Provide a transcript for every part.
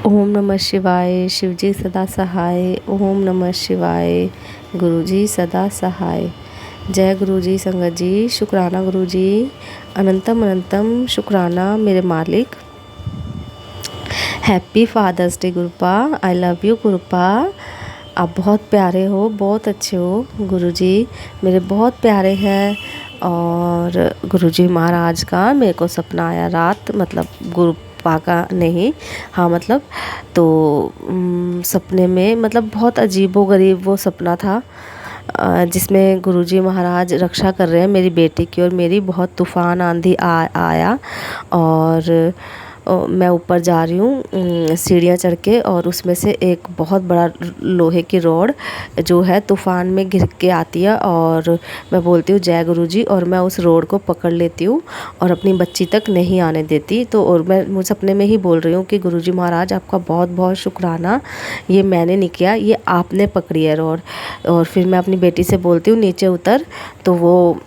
ओम नमः शिवाय। शिवजी सदा सहाय। ओम नमः शिवाय। गुरुजी सदा सहाय। जय गुरुजी। संगत जी शुक्राना गुरुजी। अनंतम अनंतम शुक्राना मेरे मालिक। हैप्पी फादर्स डे गुरुपा। आई लव यू गुरुपा। आप बहुत प्यारे हो, बहुत अच्छे हो गुरुजी, मेरे बहुत प्यारे हैं। और गुरुजी महाराज का मेरे को सपना आया रात, मतलब गुरुपा का नहीं, हाँ मतलब तो सपने में मतलब बहुत अजीबोगरीब वो सपना था, जिसमें गुरुजी महाराज रक्षा कर रहे हैं मेरी बेटी की और मेरी। बहुत तूफ़ान आंधी आया और मैं ऊपर जा रही हूँ सीढ़ियाँ चढ़ के, और उसमें से एक बहुत बड़ा लोहे की रॉड जो है तूफ़ान में गिर के आती है, और मैं बोलती हूँ जय गुरुजी, और मैं उस रॉड को पकड़ लेती हूँ और अपनी बच्ची तक नहीं आने देती। तो और मैं मुझे सपने में ही बोल रही हूँ कि गुरुजी महाराज आपका बहुत बहुत शुक्राना, ये मैंने नहीं किया, ये आपने पकड़ी है रॉड। और फिर मैं अपनी बेटी से बोलती हूँ नीचे उतर, तो वो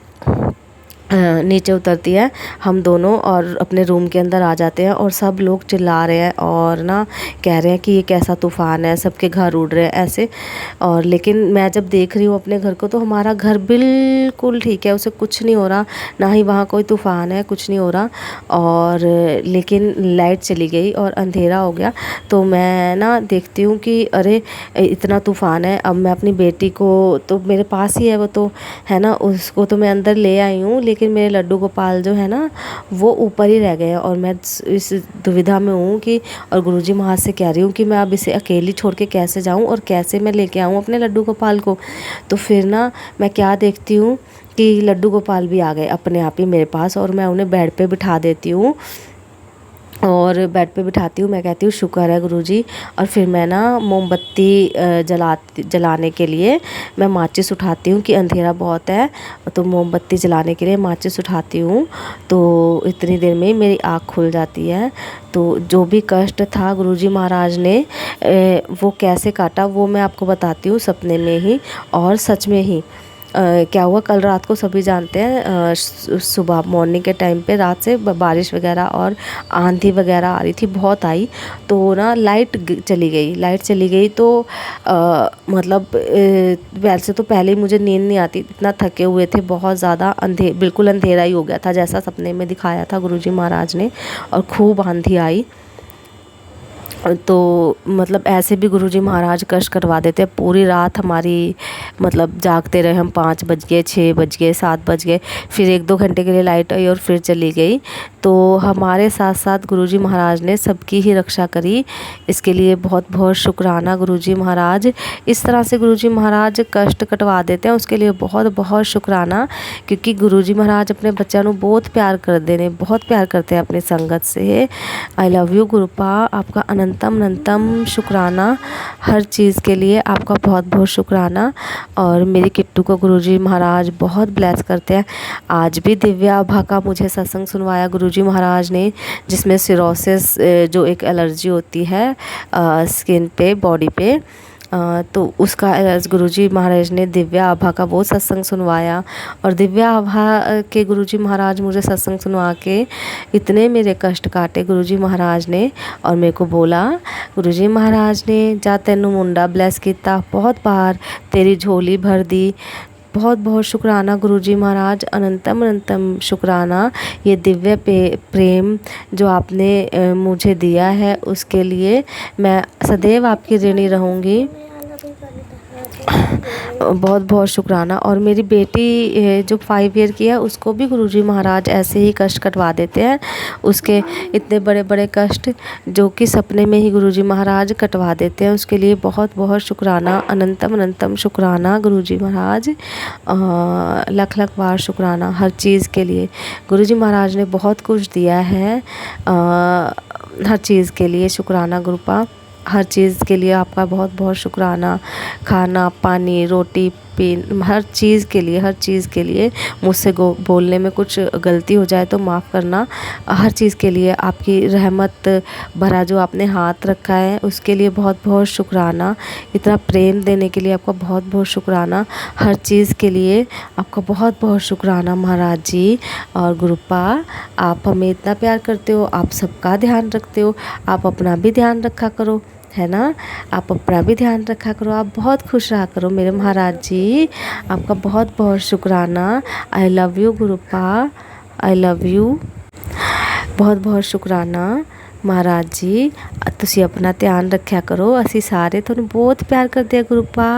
नीचे उतरती है, हम दोनों और अपने रूम के अंदर आ जाते हैं, और सब लोग चिल्ला रहे हैं और ना कह रहे हैं कि ये कैसा तूफ़ान है, सबके घर उड़ रहे हैं ऐसे। और लेकिन मैं जब देख रही हूँ अपने घर को, तो हमारा घर बिल्कुल ठीक है, उसे कुछ नहीं हो रहा, ना ही वहाँ कोई तूफ़ान है, कुछ नहीं हो रहा। और लेकिन लाइट चली गई और अंधेरा हो गया, तो मैं ना देखती हूँ कि अरे इतना तूफ़ान है। अब मैं अपनी बेटी को, तो मेरे पास ही है वो तो, है ना, उसको तो मैं अंदर ले आई हूँ, लेकिन मेरे लड्डू गोपाल जो है ना वो ऊपर ही रह गए हैं। और मैं इस दुविधा में हूँ कि, और गुरुजी महाराज से कह रही हूँ कि मैं अब इसे अकेली छोड़ के कैसे जाऊँ और कैसे मैं लेके आऊँ अपने लड्डू गोपाल को। तो फिर ना मैं क्या देखती हूँ कि लड्डू गोपाल भी आ गए अपने आप ही मेरे पास, और मैं उन्हें बेड पे बिठा देती हूँ, और बेड पे बिठाती हूँ। मैं कहती हूँ शुक्र है गुरुजी। और फिर मैं ना मोमबत्ती जलाने के लिए मैं माचिस उठाती हूँ कि अंधेरा बहुत है, तो मोमबत्ती जलाने के लिए माचिस उठाती हूँ, तो इतनी देर में मेरी आँख खुल जाती है। तो जो भी कष्ट था गुरुजी महाराज ने वो कैसे काटा वो मैं आपको बताती हूँ सपने में ही और सच में ही। क्या हुआ कल रात को, सभी जानते हैं, सुबह मॉर्निंग के टाइम पे रात से बारिश वगैरह और आंधी वगैरह आ रही थी, बहुत आई। तो ना लाइट चली गई तो मतलब वैसे तो पहले ही मुझे नींद नहीं आती, इतना थके हुए थे बहुत ज़्यादा, बिल्कुल अंधेरा ही हो गया था जैसा सपने में दिखाया था गुरुजी महाराज ने, और खूब आंधी आई। तो मतलब ऐसे भी गुरुजी महाराज कष्ट करवा देते हैं। पूरी रात हमारी मतलब जागते रहे हम, 5 बज गए, 6 बज गए, 7 बज गए, फिर 1-2 घंटे के लिए लाइट आई और फिर चली गई। तो हमारे साथ साथ गुरुजी महाराज ने सबकी ही रक्षा करी, इसके लिए बहुत बहुत शुक्राना गुरुजी महाराज। इस तरह से गुरुजी महाराज कष्ट कटवा देते हैं, उसके लिए बहुत बहुत शुक्राना, क्योंकि गुरुजी महाराज अपने बच्चों को बहुत प्यार करते हैं, बहुत प्यार करते हैं अपनी संगत से। आई लव यू गुरुपा। आपका अनंतम अनंतम शुक्राना हर चीज़ के लिए, आपका बहुत बहुत शुक्राना। और मेरी किट्टू को गुरुजी महाराज बहुत ब्लेस करते हैं। आज भी दिव्या आभा का मुझे सत्संग सुनवाया गुरुजी महाराज ने, जिसमें सिरोसिस जो एक एलर्जी होती है स्किन पे, बॉडी पे, तो उसका गुरुजी महाराज ने दिव्या आभा का वो सत्संग सुनवाया। और दिव्या आभा के गुरुजी महाराज मुझे सत्संग सुनवा के इतने मेरे कष्ट काटे गुरुजी महाराज ने, और मेरे को बोला गुरुजी महाराज ने जा तेनू मुंडा ब्लेस किया, बहुत बार तेरी झोली भर दी। बहुत बहुत शुक्राना गुरुजी महाराज, अनंतम अनंतम शुक्राना। ये दिव्य प्रेम जो आपने मुझे दिया है उसके लिए मैं सदैव आपकी ऋणी रहूँगी। बहुत बहुत शुक्राना। और मेरी बेटी जो 5 ईयर की है उसको भी गुरुजी महाराज ऐसे ही कष्ट कटवा देते हैं, उसके इतने बड़े बड़े कष्ट जो कि सपने में ही गुरुजी महाराज कटवा देते हैं, उसके लिए बहुत बहुत शुक्राना, अनंतम अनंतम शुक्राना गुरुजी महाराज। लख लख बार शुक्राना हर चीज़ के लिए। गुरुजी महाराज ने बहुत कुछ दिया है, हर चीज़ के लिए शुक्राना गुरुपा। हर चीज़ के लिए आपका बहुत बहुत शुक्राना। खाना पानी रोटी हर चीज़ के लिए मुझसे बोलने में कुछ गलती हो जाए तो माफ़ करना। हर चीज़ के लिए आपकी रहमत भरा जो आपने हाथ रखा है उसके लिए बहुत बहुत शुक्राना। इतना प्रेम देने के लिए आपका बहुत बहुत शुक्राना। हर चीज़ के लिए आपका बहुत बहुत शुक्राना महाराज जी। और गुरुपा, आप हमें इतना प्यार करते हो, आप सबका ध्यान रखते हो, आप अपना भी ध्यान रखा करो, है ना। आप अपना भी ध्यान रखा करो, आप बहुत खुश रहा करो मेरे महाराज जी। आपका बहुत बहुत शुक्राना। आई love you गुरुपा, I love you. बहुत बहुत शुक्राना महाराज जी। तुसी अपना ध्यान रखा करो। असी सारे तुहानू बहुत प्यार करते हैं गुरुपा।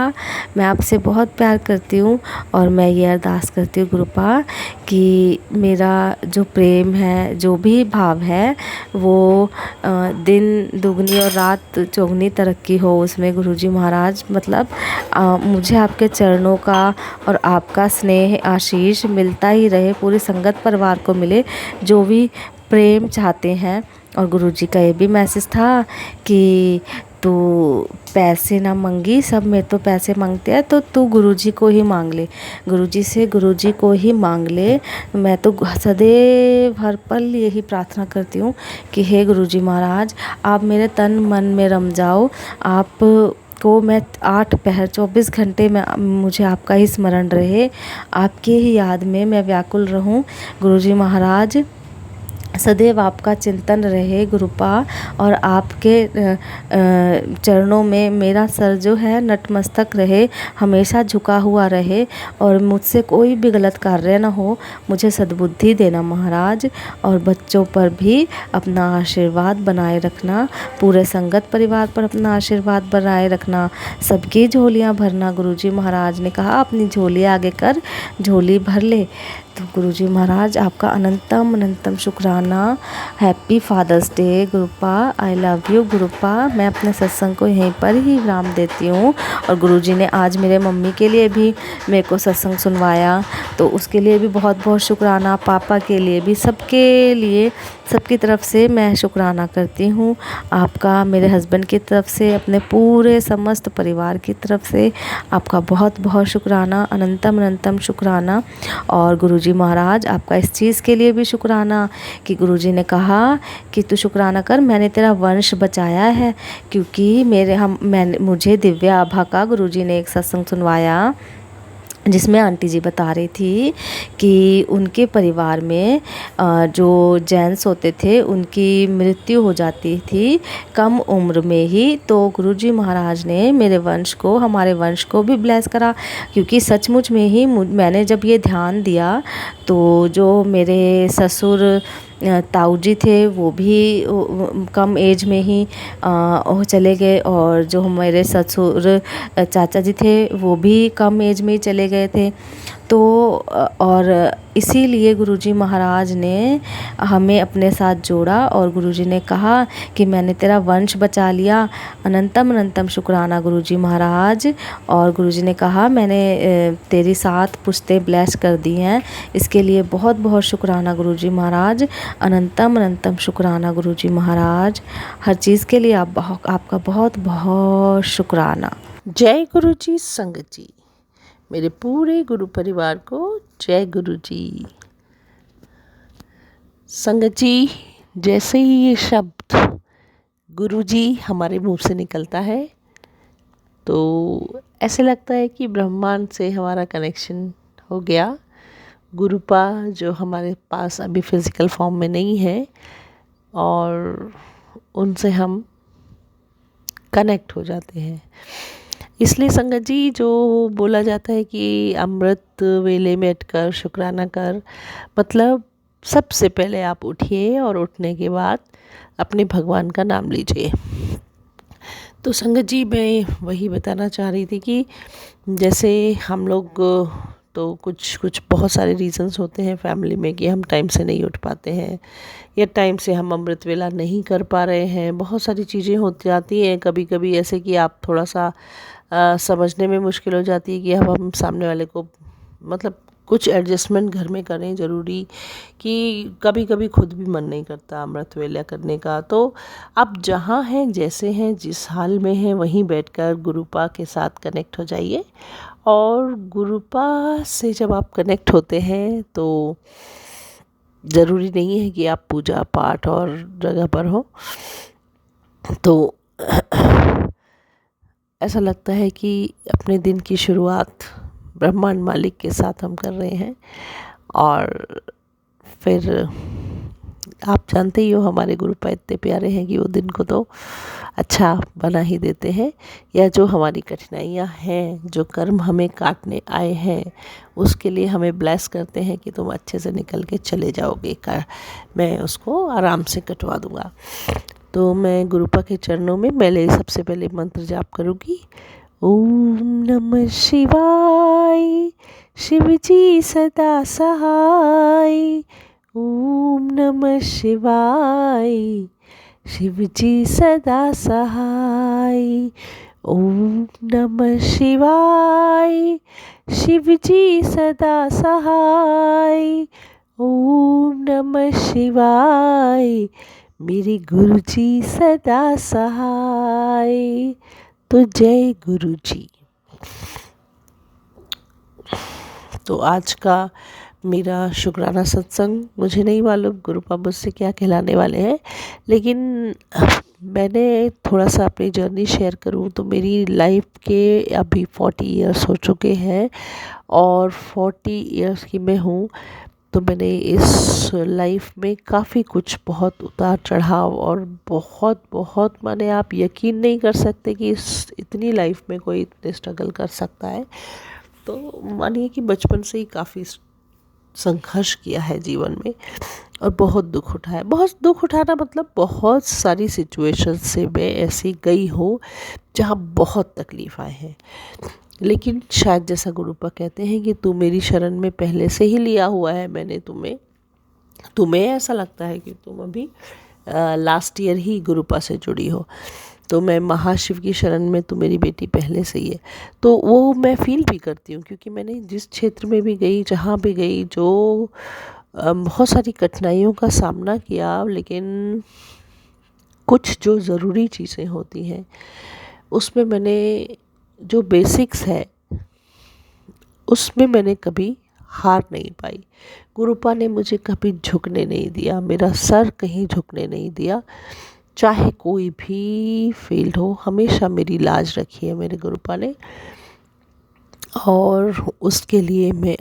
मैं आपसे बहुत प्यार करती हूँ और मैं ये अरदास करती हूँ गुरुपा कि मेरा जो प्रेम है, जो भी भाव है, वो दिन दुगनी और रात चौगनी तरक्की हो उसमें गुरुजी महाराज। मतलब मुझे आपके चरणों का और आपका स्नेह आशीष मिलता ही रहे, पूरी संगत परिवार को मिले जो भी प्रेम चाहते हैं। और गुरुजी का ये भी मैसेज था कि तू पैसे ना मांगी, सब में तो पैसे मांगते हैं, तो तू गुरुजी को ही मांग ले, गुरुजी से गुरुजी को ही मांग ले। मैं तो सदैव हर पल यही प्रार्थना करती हूँ कि हे गुरुजी महाराज, आप मेरे तन मन में रम जाओ। आप को मैं 8 पहर 24 घंटे में मुझे आपका ही स्मरण रहे, आपके ही याद में मैं व्याकुल रहूं गुरुजी महाराज। सदैव आपका चिंतन रहे गुरुपा, और आपके चरणों में मेरा सर जो है नतमस्तक रहे, हमेशा झुका हुआ रहे, और मुझसे कोई भी गलत कार्य ना हो। मुझे सद्बुद्धि देना महाराज, और बच्चों पर भी अपना आशीर्वाद बनाए रखना, पूरे संगत परिवार पर अपना आशीर्वाद बनाए रखना, सबकी झोलियाँ भरना। गुरुजी महाराज ने कहा अपनी झोली आगे कर, झोली भर ले। तो गुरुजी महाराज आपका अनंतम अनंतम शुक्राना। हैप्पी फादर्स डे गुरुपा, आई लव यू गुरुपा। मैं अपने सत्संग को यहीं पर ही विराम देती हूँ। और गुरुजी ने आज मेरे मम्मी के लिए भी मेरे को सत्संग सुनवाया, तो उसके लिए भी बहुत बहुत शुक्राना। पापा के लिए भी, सबके लिए, सबकी तरफ से मैं शुक्राना करती हूँ आपका, मेरे हस्बैंड की तरफ से, अपने पूरे समस्त परिवार की तरफ से आपका बहुत बहुत शुक्राना, अनंतम अनंतम शुक्राना। और गुरुजी महाराज आपका इस चीज़ के लिए भी शुक्राना कि गुरुजी ने कहा कि तू शुक्राना कर, मैंने तेरा वंश बचाया है। क्योंकि मुझे दिव्या आभा का गुरुजी ने एक सत्संग सुनवाया जिसमें आंटी जी बता रही थी कि उनके परिवार में जो जेंट्स होते थे उनकी मृत्यु हो जाती थी कम उम्र में ही। तो गुरुजी महाराज ने मेरे वंश को, हमारे वंश को भी ब्लेस करा। क्योंकि सचमुच में ही मैंने जब ये ध्यान दिया तो जो मेरे ससुर ताऊ जी थे वो भी कम एज में ही चले गए, और जो हमारे ससुर चाचा जी थे वो भी कम एज में ही चले गए थे। तो और इसीलिए गुरुजी महाराज ने हमें अपने साथ जोड़ा, और गुरुजी ने कहा कि मैंने तेरा वंश बचा लिया। अनंतम अनंतम शुक्राना गुरुजी महाराज। और गुरुजी ने कहा मैंने तेरी 7 पुश्तें ब्लेस कर दी हैं, इसके लिए बहुत बहुत शुक्राना गुरुजी महाराज। अनंतम अनंतम शुक्राना गुरुजी महाराज। हर चीज़ के लिए आपका बहुत बहुत शुक्राना। जय गुरुजी संगत जी, मेरे पूरे गुरु परिवार को जय गुरु जी। संगत जी, जैसे ही ये शब्द गुरु जी हमारे मुंह से निकलता है तो ऐसे लगता है कि ब्रह्मांड से हमारा कनेक्शन हो गया। गुरुपा जो हमारे पास अभी फिज़िकल फॉर्म में नहीं है, और उनसे हम कनेक्ट हो जाते हैं। इसलिए संगत जी, जो बोला जाता है कि अमृत वेले में अटकर शुक्राना कर, मतलब सबसे पहले आप उठिए और उठने के बाद अपने भगवान का नाम लीजिए। तो संगत जी, मैं वही बताना चाह रही थी कि जैसे हम लोग तो कुछ बहुत सारे रीज़न्स होते हैं फैमिली में कि हम टाइम से नहीं उठ पाते हैं, या टाइम से हम अमृत वेला नहीं कर पा रहे हैं। बहुत सारी चीज़ें हो जाती हैं कभी कभी, ऐसे कि आप थोड़ा सा समझने में मुश्किल हो जाती है कि अब हम सामने वाले को मतलब कुछ एडजस्टमेंट घर में करें ज़रूरी, कि कभी कभी खुद भी मन नहीं करता अमृत वेला करने का। तो आप जहाँ हैं, जैसे हैं, जिस हाल में हैं, वहीं बैठकर गुरुपा के साथ कनेक्ट हो जाइए और गुरुपा से जब आप कनेक्ट होते हैं तो ज़रूरी नहीं है कि आप पूजा पाठ और जगह पर हो, तो ऐसा लगता है कि अपने दिन की शुरुआत ब्रह्मांड मालिक के साथ हम कर रहे हैं। और फिर आप जानते ही हो हमारे गुरुपा इतने प्यारे हैं कि वो दिन को तो अच्छा बना ही देते हैं, या जो हमारी कठिनाइयाँ हैं, जो कर्म हमें काटने आए हैं, उसके लिए हमें ब्लेस करते हैं कि तुम अच्छे से निकल के चले जाओगे, मैं उसको आराम से कटवा दूँगा। तो मैं गुरुपा के चरणों में पहले सबसे पहले मंत्र जाप करूँगी। ओम नमः शिवाय, शिव जी सदा सहाय। ओम नमः शिवाय, शिव जी सदा सहाय। ओम नमः शिवाय, शिव जी सदा सहाय। ओम नमः शिवाय, मेरे गुरु जी सदा सहाय। तो जय गुरु जी। तो आज का मेरा शुक्राना सत्संग, मुझे नहीं मालूम गुरुपा मुझसे क्या कहलाने वाले हैं, लेकिन मैंने थोड़ा सा अपनी जर्नी शेयर करूं तो मेरी लाइफ के अभी 40 इयर्स हो चुके हैं, और 40 इयर्स की मैं हूं, तो मैंने इस लाइफ में काफ़ी कुछ, बहुत उतार चढ़ाव, और बहुत बहुत माने आप यकीन नहीं कर सकते कि इस इतनी लाइफ में कोई इतने स्ट्रगल कर सकता है। तो मानिए कि बचपन से ही काफ़ी संघर्ष किया है जीवन में, और बहुत दुख उठाया। बहुत दुख उठाना मतलब बहुत सारी सिचुएशन से मैं ऐसी गई हूँ जहाँ बहुत तकलीफ आए हैं, लेकिन शायद जैसा गुरुपा कहते हैं कि तू मेरी शरण में पहले से ही लिया हुआ है मैंने तुम्हें ऐसा लगता है कि तुम अभी लास्ट ईयर ही गुरुपा से जुड़ी हो, तो मैं महाशिव की शरण में, तो मेरी बेटी पहले से ही है। तो वो मैं फील भी करती हूँ, क्योंकि मैंने जिस क्षेत्र में भी गई, जहाँ भी गई, जो बहुत सारी कठिनाइयों का सामना किया, लेकिन कुछ जो ज़रूरी चीज़ें होती हैं उसमें मैंने, जो बेसिक्स है उसमें मैंने कभी हार नहीं पाई। गुरुपा ने मुझे कभी झुकने नहीं दिया, मेरा सर कहीं झुकने नहीं दिया, चाहे कोई भी फील्ड हो, हमेशा मेरी लाज रखी है मेरे गुरुपा ने। और उसके लिए मैं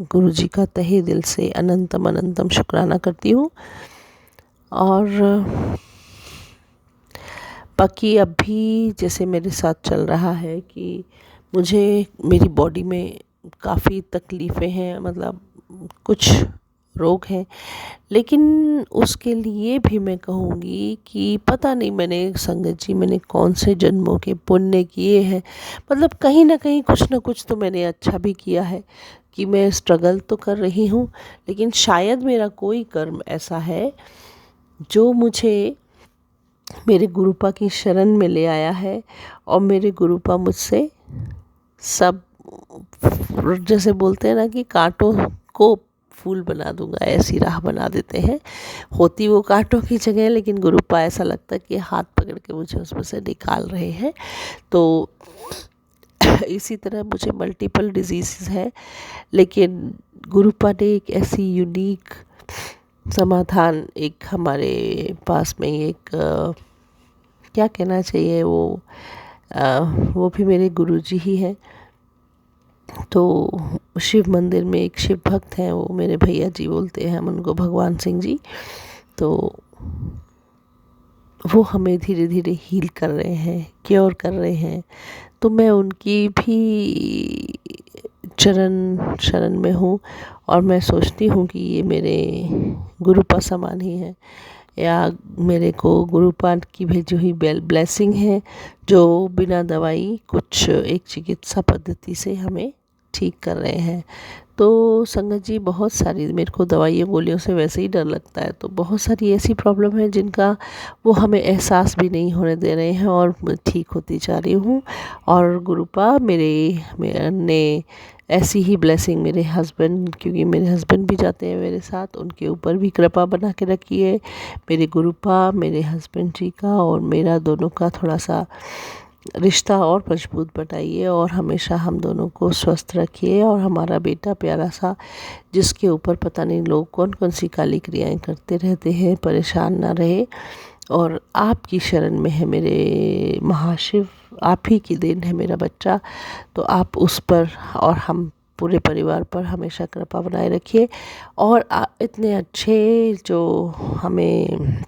गुरु जी का तहे दिल से अनंतम अनंतम शुक्राना करती हूँ। और बाकी अभी जैसे मेरे साथ चल रहा है कि मुझे, मेरी बॉडी में काफ़ी तकलीफ़ें हैं, मतलब कुछ रोग हैं, लेकिन उसके लिए भी मैं कहूँगी कि पता नहीं मैंने, संगत जी, मैंने कौन से जन्मों के पुण्य किए हैं, मतलब कहीं ना कहीं कुछ ना कुछ तो मैंने अच्छा भी किया है कि मैं स्ट्रगल तो कर रही हूँ, लेकिन शायद मेरा कोई कर्म ऐसा है जो मुझे मेरे गुरुपा की शरण में ले आया है, और मेरे गुरुपा मुझसे सब, जैसे बोलते हैं ना कि कांटों को फूल बना दूंगा, ऐसी राह बना देते हैं। होती वो कांटों की जगह, लेकिन गुरुपा ऐसा लगता है कि हाथ पकड़ के मुझे उसमें से निकाल रहे हैं। तो इसी तरह मुझे मल्टीपल डिजीज़ है, लेकिन गुरुपा ने एक ऐसी यूनिक समाधान, एक हमारे पास में एक क्या कहना चाहिए, वो भी मेरे गुरुजी ही हैं। तो शिव मंदिर में एक शिव भक्त हैं, वो मेरे भैया जी बोलते हैं हम उनको, भगवान सिंह जी। तो वो हमें धीरे धीरे हील कर रहे हैं, क्योर कर रहे हैं। तो मैं उनकी भी शरण में हूँ, और मैं सोचती हूँ कि ये मेरे गुरुपा समान ही है, या मेरे को गुरुपा की भेजी हुई ब्लेसिंग है, जो बिना दवाई कुछ एक चिकित्सा पद्धति से हमें ठीक कर रहे हैं। तो संगत जी, बहुत सारी, मेरे को दवाइयों गोलियों से वैसे ही डर लगता है, तो बहुत सारी ऐसी प्रॉब्लम है जिनका वो हमें एहसास भी नहीं होने दे रहे हैं, और मैं ठीक होती जा रही हूँ। और गुरुपा ने ऐसी ही ब्लेसिंग मेरे हस्बैंड, क्योंकि मेरे हस्बैंड भी जाते हैं मेरे साथ, उनके ऊपर भी कृपा बना के रखी है। मेरे गुरुपा, मेरे हस्बैंड जी का और मेरा दोनों का थोड़ा सा रिश्ता और मजबूत बनाइए और हमेशा हम दोनों को स्वस्थ रखिए। और हमारा बेटा प्यारा सा, जिसके ऊपर पता नहीं लोग कौन कौन सी काली क्रियाएं करते रहते हैं, परेशान ना रहे। और आपकी शरण में है मेरे महाशिव, आप ही की देन है मेरा बच्चा। तो आप उस पर और हम पूरे परिवार पर हमेशा कृपा बनाए रखिए। और इतने अच्छे जो हमें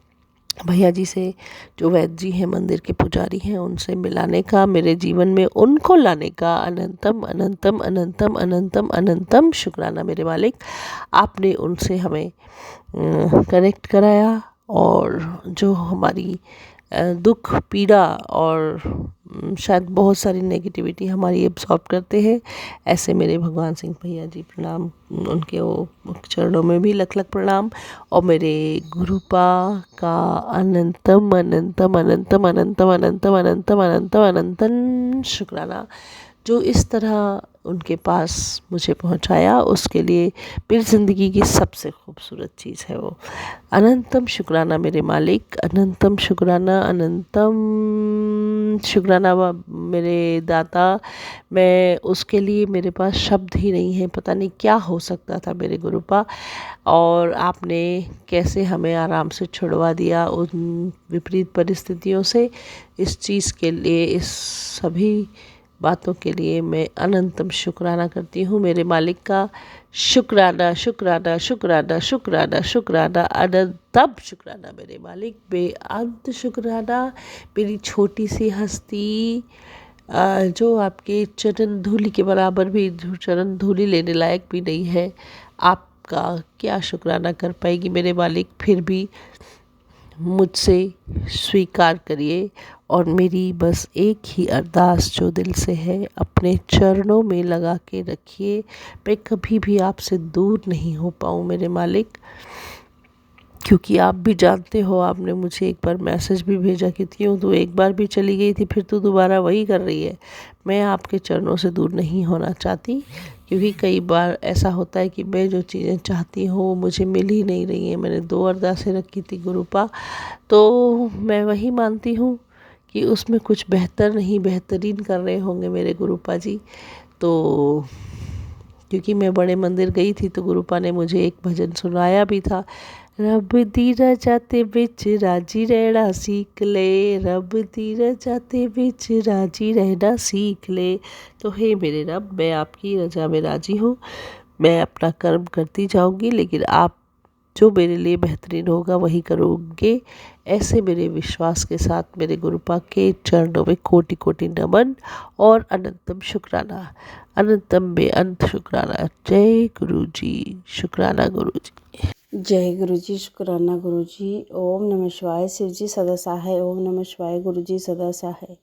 भैया जी से, जो वैद्य जी हैं, मंदिर के पुजारी हैं, उनसे मिलाने का, मेरे जीवन में उनको लाने का अनंतम अनंतम अनंतम अनंतम अनंतम शुक्राना मेरे मालिक। आपने उनसे हमें कनेक्ट कराया। और जो हमारी दुख पीड़ा और शायद बहुत सारी नेगेटिविटी हमारी एब्सॉर्ब करते हैं, ऐसे मेरे भगवान सिंह भैया जी, प्रणाम उनके वो चरणों में भी लख लख प्रणाम। और मेरे गुरुपा का अनंतम अनंतम अनंतम अनंतम अनंतम अनंतम अनंतम अनंतम शुक्राना, जो इस तरह उनके पास मुझे पहुंचाया, उसके लिए मेरी ज़िंदगी की सबसे खूबसूरत चीज़ है वो। अनंतम शुक्राना मेरे मालिक, अनंतम शुक्राना, अनंतम शुक्राना मेरे दाता। मैं उसके लिए, मेरे पास शब्द ही नहीं है, पता नहीं क्या हो सकता था मेरे गुरुपा। और आपने कैसे हमें आराम से छुड़वा दिया उन विपरीत परिस्थितियों से। इस चीज़ के लिए, इस सभी बातों के लिए मैं अनंतम शुक्राना करती हूँ मेरे मालिक का। शुक्राना शुक्राना शुक्राना शुक्राना शुक्राना अनंतम शुक्राना मेरे मालिक, बेअंत शुक्राना। मेरी छोटी सी हस्ती, जो आपके चरण धूलि के बराबर भी, जो चरण धूलि लेने लायक भी नहीं है, आपका क्या शुक्राना कर पाएगी मेरे मालिक। फिर भी मुझसे स्वीकार करिए। और मेरी बस एक ही अरदास जो दिल से है, अपने चरणों में लगा के रखिए। मैं कभी भी आपसे दूर नहीं हो पाऊँ मेरे मालिक, क्योंकि आप भी जानते हो, आपने मुझे एक बार मैसेज भी भेजा कि क्यों तू एक बार भी चली गई थी, फिर तू दोबारा वही कर रही है। मैं आपके चरणों से दूर नहीं होना चाहती, क्योंकि कई बार ऐसा होता है कि मैं जो चीज़ें चाहती हूँ वो मुझे मिल ही नहीं रही हैं। मैंने 2 अरदासें रखी थी गुरुपा, तो मैं वही मानती हूँ कि उसमें कुछ बेहतर नहीं, बेहतरीन कर रहे होंगे मेरे गुरुपा जी। तो क्योंकि मैं बड़े मंदिर गई थी तो गुरुपा ने मुझे एक भजन सुनाया भी था, रब दी रजा ते बिच राजी रहना सीख ले, रब दी रजा ते बिच राजी रहना सीख ले। तो हे मेरे रब, मैं आपकी रजा में राजी हूँ, मैं अपना कर्म करती जाऊँगी, लेकिन आप जो मेरे लिए बेहतरीन होगा वही करोगे। ऐसे मेरे विश्वास के साथ मेरे गुरुपा के चरणों में कोटि कोटि नमन और अनंतम शुक्राना, अनंतम बेअंत शुक्राना। जय गुरु जी, शुक्राना गुरु जी। जय गुरु जी, शुक्राना गुरु जी। ओम नमः शिवाय। शिव जी सदा सहाय। ओम नमः शिवाय। गुरु जी सदा सहाय।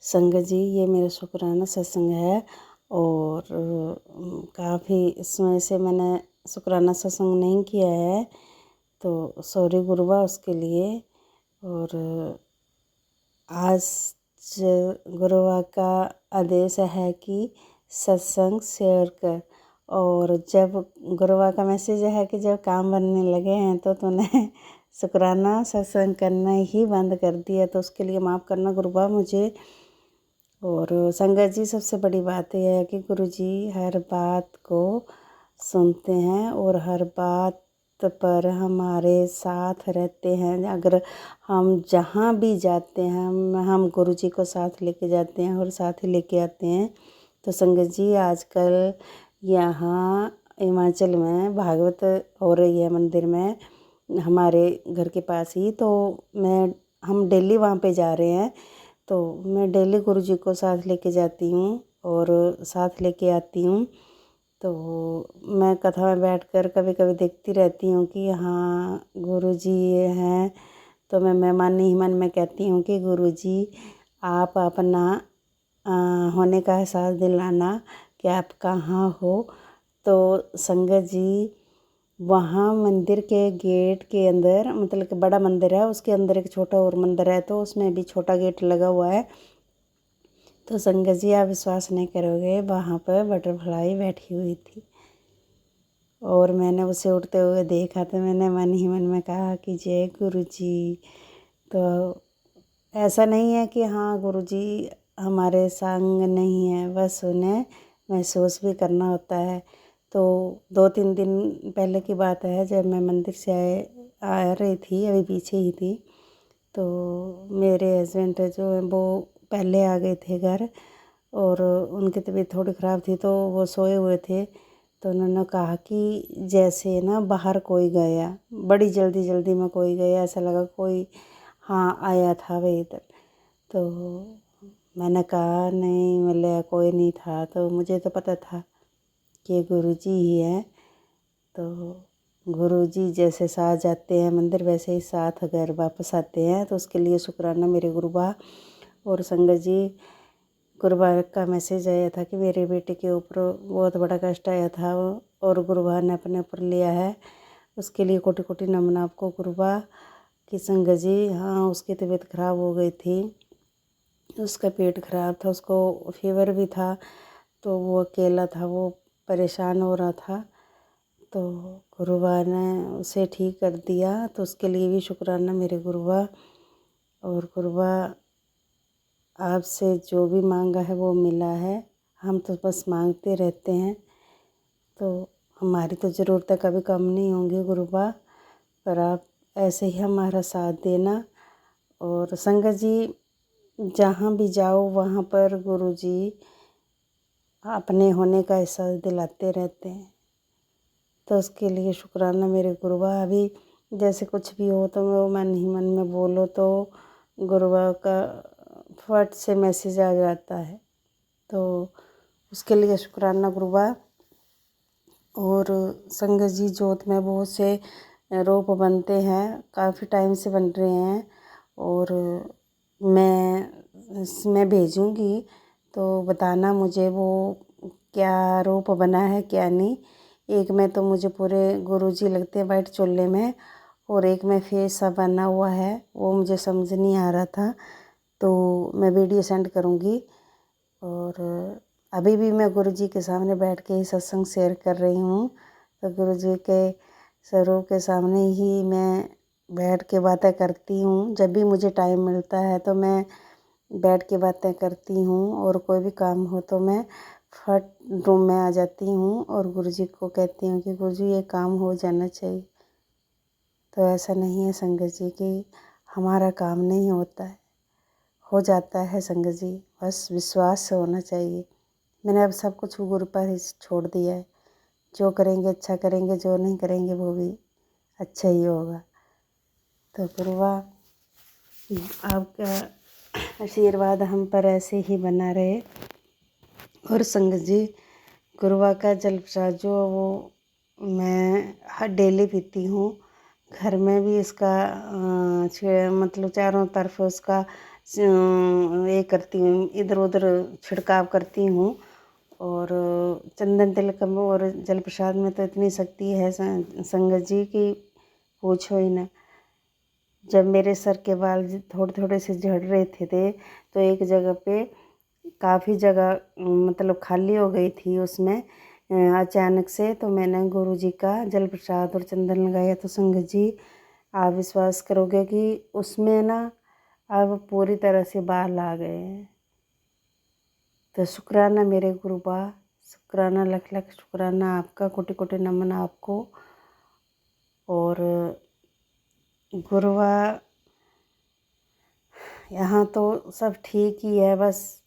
संगत जी, ये मेरा शुक्राना सत्संग है और काफ़ी समय से मैंने शुक्राना सत्संग नहीं किया है, तो सॉरी गुरुबा उसके लिए। और आज गुरुबा का आदेश है कि सत्संग शेयर कर, और जब गुरुबा का मैसेज है कि जब काम बनने लगे हैं तो तूने शुक्राना सत्संग करना ही बंद कर दिया, तो उसके लिए माफ़ करना गुरुबा मुझे। और संगत जी, सबसे बड़ी बात यह है कि गुरु जी हर बात को सुनते हैं और हर बात पर हमारे साथ रहते हैं। अगर हम जहाँ भी जाते हैं, हम गुरु जी को साथ लेके जाते हैं और साथ ही लेके आते हैं। तो संगत जी, आजकल यहाँ हिमाचल में भागवत हो रही है मंदिर में, हमारे घर के पास ही। तो हम डेली वहाँ पे जा रहे हैं, तो मैं डेली गुरु जी को साथ लेके जाती हूँ और साथ लेके आती हूँ। तो मैं कथा में बैठकर कभी कभी देखती रहती हूँ कि हाँ गुरु जी ये हैं। तो मैं मन ही मन में कहती हूँ कि गुरु जी आप अपना होने का एहसास दिलाना कि आप कहाँ हो। तो संगत जी, वहाँ मंदिर के गेट के अंदर, मतलब कि बड़ा मंदिर है, उसके अंदर एक छोटा और मंदिर है, तो उसमें भी छोटा गेट लगा हुआ है। तो संगत जी, आप विश्वास नहीं करोगे, वहाँ पर बटरफ्लाई बैठी हुई थी और मैंने उसे उड़ते हुए देखा, तो मैंने मन ही मन में कहा कि जय गुरु जी। तो ऐसा नहीं है कि हाँ गुरु जी हमारे संग नहीं है, बस उन्हें महसूस भी करना होता है। तो 2-3 दिन पहले की बात है, जब मैं मंदिर से आ रही थी, अभी पीछे ही थी, तो मेरे हस्बैंड जो हैं वो पहले आ गए थे घर, और उनकी तबीयत थोड़ी ख़राब थी, तो वो सोए हुए थे। तो उन्होंने कहा कि जैसे ना बाहर कोई गया, बड़ी जल्दी जल्दी में कोई गया, ऐसा लगा कोई हाँ आया था वही इधर। तो मैंने कहा नहीं, मतलब कोई नहीं था। तो मुझे तो पता था कि गुरुजी ही हैं। तो गुरुजी जैसे साथ जाते हैं मंदिर, वैसे ही साथ घर वापस आते हैं। तो उसके लिए शुक्राना मेरे गुरुबा और संगत जी। गुरुबा का मैसेज आया था कि मेरे बेटे के ऊपर बहुत बड़ा कष्ट आया था, और गुरुबा ने अपने ऊपर लिया है। उसके लिए कोटि कोटि नमन आपको गुरुबा की। संगत जी, हाँ उसकी तबीयत खराब हो गई थी, उसका पेट खराब था, उसको फीवर भी था, तो वो अकेला था, वो परेशान हो रहा था। तो गुरुबा ने उसे ठीक कर दिया। तो उसके लिए भी शुक्राना मेरे गुरुबा। और गुरुबा, आपसे जो भी मांगा है वो मिला है, हम तो बस मांगते रहते हैं। तो हमारी तो ज़रूरतें कभी कम नहीं होंगी गुरुबा, पर आप ऐसे ही हमारा साथ देना। और संगत जी, जहाँ भी जाओ वहाँ पर गुरुजी अपने होने का एहसास दिलाते रहते हैं। तो उसके लिए शुक्राना मेरे गुरुबा। अभी जैसे कुछ भी हो तो वो मन ही मन में बोलो तो गुरुबा का फट से मैसेज आ जाता है। तो उसके लिए शुक्राना गुरुबा। और संगत जी, जोत में बहुत से रूप बनते हैं, काफ़ी टाइम से बन रहे हैं, और मैं भेजूँगी, तो बताना मुझे वो क्या रूप बना है क्या नहीं। एक में तो मुझे पूरे गुरुजी लगते हैं वाइट चोले में, और एक में फेस सा बना हुआ है, वो मुझे समझ नहीं आ रहा था। तो मैं वीडियो सेंड करूँगी। और अभी भी मैं गुरुजी के सामने बैठ के ही सत्संग शेयर कर रही हूँ। तो गुरुजी के स्वरूप के सामने ही मैं बैठ के बातें करती हूँ। जब भी मुझे टाइम मिलता है तो मैं बैठ के बातें करती हूँ, और कोई भी काम हो तो मैं फट रूम में आ जाती हूँ और गुरुजी को कहती हूँ कि गुरुजी ये काम हो जाना चाहिए। तो ऐसा नहीं है संगत जी कि हमारा काम नहीं होता है, हो जाता है संगत जी, बस विश्वास से होना चाहिए। मैंने अब सब कुछ गुरु पर ही छोड़ दिया है। जो करेंगे अच्छा करेंगे, जो नहीं करेंगे वो भी अच्छा ही होगा। तो गुरुवा, आपका आशीर्वाद हम पर ऐसे ही बना रहे। और संगत जी, गुरुवा का जल प्रसाद जो वो मैं हर डेली पीती हूँ। घर में भी इसका मतलब चारों तरफ उसका ये करती हूँ, इधर उधर छिड़काव करती हूँ। और चंदन तिलक में और जल प्रसाद में तो इतनी शक्ति है संगत जी की पूछो ही ना। जब मेरे सर के बाल थोड़े थोड़े से झड़ रहे थे तो एक जगह पे काफ़ी जगह मतलब खाली हो गई थी, उसमें अचानक से तो मैंने गुरुजी का जल प्रसाद और चंदन लगाया। तो संगत जी, आप विश्वास करोगे कि उसमें ना अब पूरी तरह से बाल आ गए हैं। तो शुक्राना मेरे गुरुबा, शुक्राना, लख लख शुक्राना आपका, कोटि कोटि नमन आपको। और गुरुबा, यहाँ तो सब ठीक ही है, बस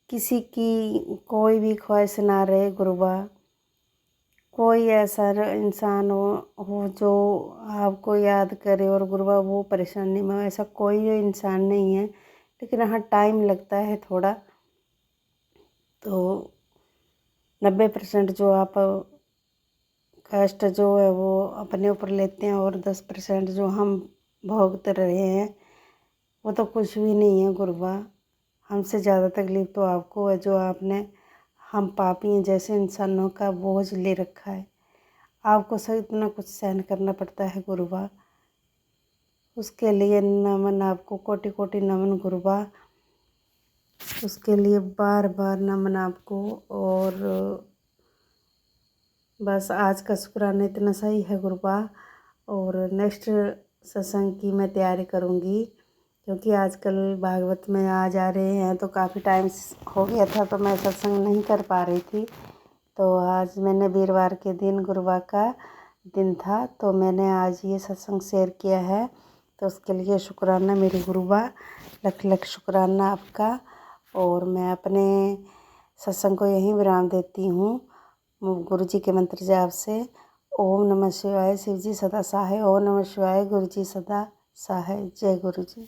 किसी की कोई भी ख्वाहिश ना रहे गुरुबा। कोई ऐसा इंसान हो जो आपको याद करे और गुरुबा वो परेशानी में हो, ऐसा कोई इंसान नहीं है। लेकिन हाँ, टाइम लगता है थोड़ा। तो 90% जो आप कष्ट जो है वो अपने ऊपर लेते हैं, और 10% जो हम भोगते रहे हैं वो तो कुछ भी नहीं है गुरुबा। हमसे ज़्यादा तकलीफ़ तो आपको है, जो आपने हम पापी जैसे इंसानों का बोझ ले रखा है। आपको सब इतना कुछ सहन करना पड़ता है गुरुबा। उसके लिए नमन आपको, कोटि कोटि नमन गुरुबा। उसके लिए बार बार नमन आपको। और बस आज का शुक्राना इतना सही है गुरुबा। और नेक्स्ट सत्संग की मैं तैयारी करूँगी क्योंकि आजकल भागवत में आ जा रहे हैं तो काफ़ी टाइम हो गया था तो मैं सत्संग नहीं कर पा रही थी। तो आज मैंने वीरवार के दिन गुरुवार का दिन था तो मैंने आज ये सत्संग शेयर किया है। तो उसके लिए शुक्राना मेरी गुरुबा, लख लख शुक्राना आपका। और मैं अपने सत्संग को यहीं विराम देती हूँ गुरु जी के मंत्र जाप से। ओम नमः शिवाय, शिव जी सदा सहाय। ओम नमः शिवाय, गुरु जी सदा सहाय। जय गुरु जी।